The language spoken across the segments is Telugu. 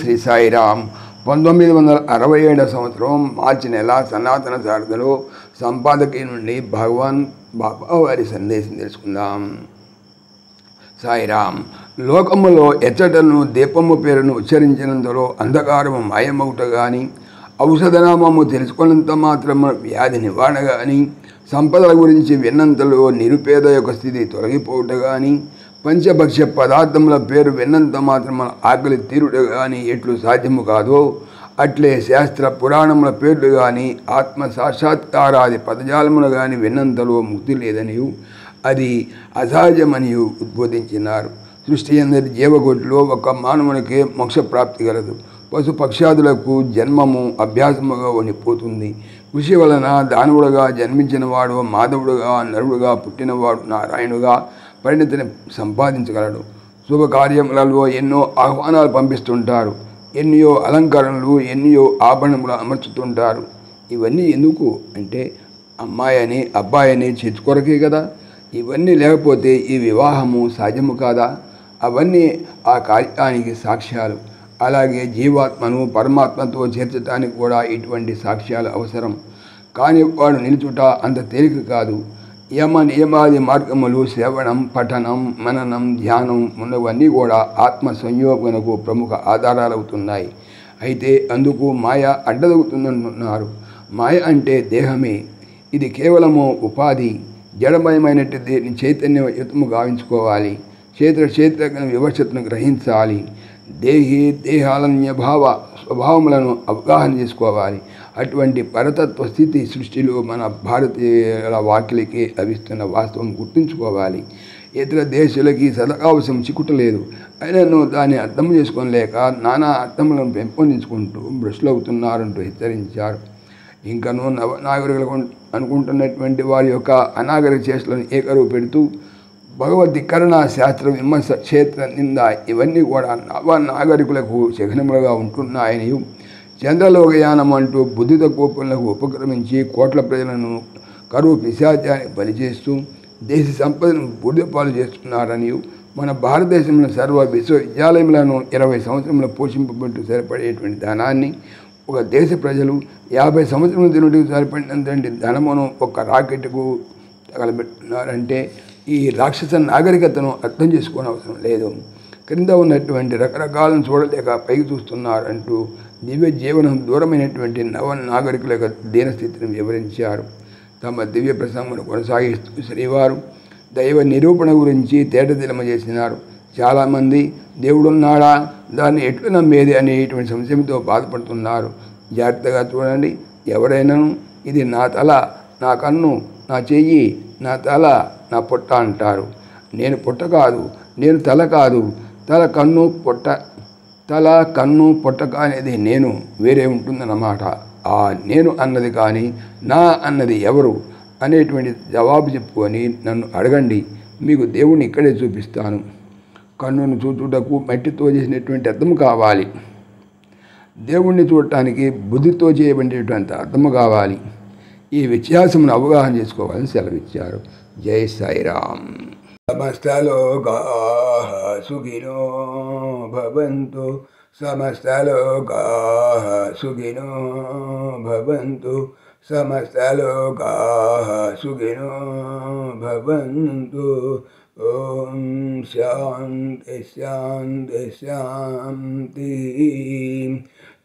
శ్రీ సాయిరామ్ 1967 సంవత్సరం మార్చి నెల సనాతన శారదలో సంపాదకి నుండి భగవాన్ బాబా వారి సందేశం తెలుసుకుందాం. సాయిరామ్. లోకములో ఎచ్చటను దీపము పేరును ఉచ్చరించినంతలో అంధకారము మాయమవుట కానీ, ఔషధనామము తెలుసుకున్నంత మాత్రము వ్యాధి నివారణ కానీ, సంపదల గురించి విన్నంతలో నిరుపేద యొక్క స్థితి తొలగిపోవుట కానీ, పంచభక్ష్య పదార్థముల పేరు విన్నంత మాత్రం ఆకలి తీరుడు కానీ ఎట్లు సాధ్యము కాదో, అట్లే శాస్త్ర పురాణముల పేర్లు కానీ ఆత్మ సాక్షాత్కారాది పదజాలములు కానీ విన్నంతలో ముక్తి లేదనియు అది అసహజమనియు ఉద్బోధించినారు. సృష్టి అందరి జీవకోటిలో ఒక మానవునికే మోక్షప్రాప్తి కలదు. పశుపక్షాదులకు జన్మము అభ్యాసముగా వనిపోతుంది. కృషి వలన దానవుడుగా జన్మించిన వాడు మాధవుడుగా, నరుడుగా పుట్టినవాడు నారాయణుగా పరిణతిని సంపాదించగలడు. శుభకార్యములలో ఎన్నో ఆహ్వానాలు పంపిస్తుంటారు. ఎన్నో అలంకరణలు, ఎన్నో ఆభరణములు అమర్చుతుంటారు. ఇవన్నీ ఎందుకు అంటే అమ్మాయిని అబ్బాయిని చేర్చుకొరకే కదా. ఇవన్నీ లేకపోతే ఈ వివాహము సాధ్యము కాదా? అవన్నీ ఆ కార్యానికి సాక్ష్యాలు. అలాగే జీవాత్మను పరమాత్మతో చేర్చడానికి కూడా ఇటువంటి సాక్ష్యాలు అవసరం. కానీ వాడు నిలుచుట అంత తేలిక కాదు. యమ నియమాది మార్గములు శ్రవణం, పఠనం, మననం, ధ్యానం ఉన్నవన్నీ కూడా ఆత్మ సంయోగనకు ప్రముఖ ఆధారాలవుతున్నాయి. అయితే అందుకు మాయ అడ్డదవుతుందంటున్నారు. మాయ అంటే దేహమే. ఇది కేవలము ఉపాధి, జడమయమైనట్టు దీన్ని చైతన్యయుతము గావించుకోవాలి. క్షేత్ర వివక్షతను గ్రహించాలి. దేహి దేహాలన్య భావ స్వభావములను అవగాహన చేసుకోవాలి. అటువంటి పరతత్వ స్థితి సృష్టిలో మన భారతీయుల వాకిలికి లభిస్తున్న వాస్తవం గుర్తుంచుకోవాలి. ఇతర దేశాలకి సదకావశం చిక్కుటలేదు. అయినను దాన్ని అర్థం చేసుకోలేక నానా అర్థములను పెంపొందించుకుంటూ భ్రష్లు అవుతున్నారంటూ హెచ్చరించారు. ఇంకనూ నవనాగరికులు అనుకుంటున్నటువంటి వారి యొక్క అనాగరిక చేష్టలను ఏకరువు పెడుతూ భగవద్దీకరణ, శాస్త్ర విమర్శ, క్షేత్ర నింద ఇవన్నీ కూడా నవనాగరికులకు చిహ్నములుగా ఉంటున్నాయని, చంద్రలోకయానం అంటూ బుద్ధి తక్కువలకు ఉపక్రమించి కోట్ల ప్రజలను కరువు పిశాచాన్ని బలిచేస్తూ దేశ సంపదను బూడిదపాలు చేస్తున్నారని, మన భారతదేశంలో సర్వ విశ్వవిద్యాలయములను 20 సంవత్సరంలో పోషింపబట్టు సరిపడేటువంటి ధనాన్ని ఒక దేశ ప్రజలు 50 సంవత్సరముల తినడానికి సరిపడినంత ధనమును ఒక రాకెట్కు తగలబెట్టున్నారంటే ఈ రాక్షస నాగరికతను అర్థం చేసుకోవడం అవసరం లేదు. క్రింద ఉన్నటువంటి రకరకాలను చూడలేక పైకి చూస్తున్నారంటూ దివ్య జీవనం దూరమైనటువంటి నవ నాగరికుల యొక్క దీనస్థితిని వివరించారు. తమ దివ్య ప్రసంగమును కొనసాగిస్తూ శ్రీవారు దైవ నిరూపణ గురించి తేటతెలమ చేసినారు. చాలామంది దేవుడున్నాడా, దాన్ని ఎట్లు నమ్మేది అనేటువంటి సంశయంతో బాధపడుతున్నారు. జాగ్రత్తగా చూడండి. ఎవరైనాను ఇది నా తల, నా కన్ను, నా చెయ్యి, నా తల, నా పొట్ట అంటారు. నేను పొట్ట కాదు, నేను తల కాదు. తల కన్ను పొట్ట కానిది నేను వేరే ఉంటుందన్నమాట. ఆ నేను అన్నది కానీ నా అన్నది ఎవరు అనేటువంటి జవాబు చెప్పుకొని నన్ను అడగండి, మీకు దేవుణ్ణి ఇక్కడే చూపిస్తాను. కన్నును చూచుటకు మట్టితో చేసినటువంటి అర్థము కావాలి. దేవుణ్ణి చూడటానికి బుద్ధితో చేయబడినటువంటి అర్థము కావాలి. ఈ వ్యత్యాసమును అవగాహన చేసుకోవాలని సెలవిచ్చారు. జై సాయిరామ్. సమస్తలోకాః సుఖినో భవంతు, సమస్తలోకాః సుఖినో భవంతు, సమస్తలోకాః సుఖినో భవంతు. ఓం శాంతి శాంతి శాంతి.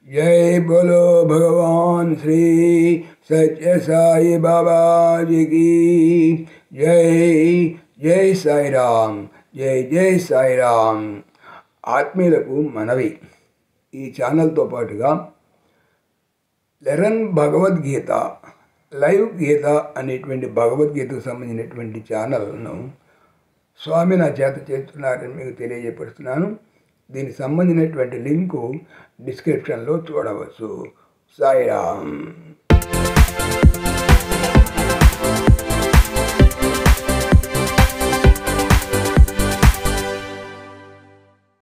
जय बोलो भगवान श्री सत्य साई बाबा जी की जय. जय साई राम. जय जय साई राम. ఆత్మీయులకు మనవి, ఈ ఛానల్తో పాటుగా లెరన్ భగవద్గీత, లైవ్ గీత అనేటువంటి భగవద్గీతకు సంబంధించినటువంటి ఛానల్ను స్వామి నా చేత చేస్తున్నారని మీకు తెలియజేపరుస్తున్నాను. దీనికి సంబంధించినటువంటి లింకు డిస్క్రిప్షన్లో చూడవచ్చు. సాయిరామ్.